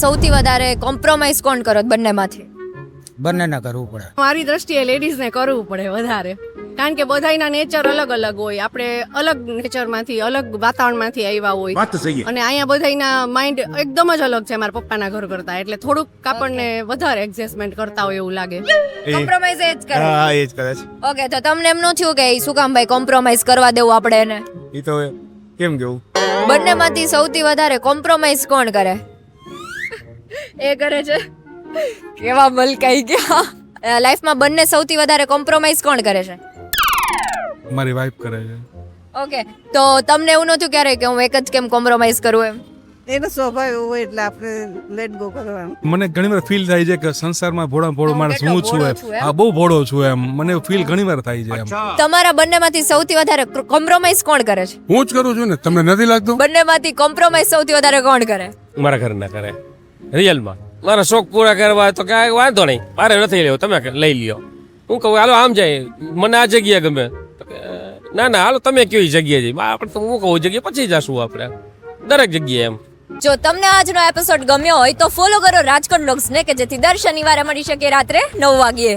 સૌથી વધારે કોમ્પ્રોમાઇઝ કોણ કરો બંનેમાંથી? બંનેને કરવું પડે. મારી દ્રષ્ટિએ લેડીઝને કરવું પડે વધારે, કારણ કે બધાના નેચર અલગ અલગ હોય. આપણે અલગ નેચરમાંથી અલગ વાતાવરણમાંથી આવ્યા હોય અને અહીંયા બધાના માઇન્ડ એકદમ જ અલગ છે મારા પપ્પાના ઘર કરતા, એટલે થોડુંક આપણને વધારે એડજસ્ટમેન્ટ કરતા હોય એવું લાગે. કોમ્પ્રોમાઇઝ એ જ કરે. હા એ જ કરે છે. ઓકે, તો તમને એમ ન થયું કે ઈ શું કામ ભાઈ કોમ્પ્રોમાઇઝ કરવા દેવું આપણે એને? એ તો કેમ કેવું બંનેમાંથી સૌથી વધારે કોમ્પ્રોમાઇઝ કોણ કરે? એ કરે છે. કેવા મલકાઈ ગયા. લાઈફમાં બંને સૌથી વધારે કોમ્પ્રોમાઇઝ કોણ કરે છે? મારી વાઈફ કરે છે. ઓકે, તો તમને એવું નહોતું ક્યારેય કે હું એક જ કેમ કોમ્પ્રોમાઇઝ કરું એમ? એનો સ્વભાવ એવો હોય એટલે આપણે લેટ ગો કરવાનું. મને ઘણી વાર ફીલ થાય છે કે સંસારમાં ભોળો માણસ કેટલો હું છું ભોળો એમ. છું એમ? હા, બહુ ભોળો છું એમ. મને ફીલ ઘણી વાર થાય છે એમ. તમારા બંનેમાંથી સૌથી વધારે કોમ્પ્રોમાઇઝ કોણ કરે છે? હું જ કરું છું ને, તમને નથી લાગતું? બંનેમાંથી કોમ્પ્રોમાઇઝ સૌથી વધારે કોણ કરે? મારા ઘર ના કરે રિયલમાં. મારા શોખ પૂરા કરવા તો કાંઈ વાંધો નહીં, મારે નથી લેવો, તમે લઈ લ્યો. હું કહું હાલો આમ જાય, મને આ જગ્યા ગમે. તો કે, ના ના હાલો તમે કયો જગ્યાએ જઈએ. આપણે તો હું કહું જગ્યાએ પછી જશું આપણે દરેક જગ્યાએ એમ. જો તમને આજનો એપિસોડ ગમ્યો હોય તો ફોલો કરો રાજકોટ બ્લોગ્સ ને, કે જેથી દર શનિવારે મળી શકે રાત્રે 9 વાગ્યે.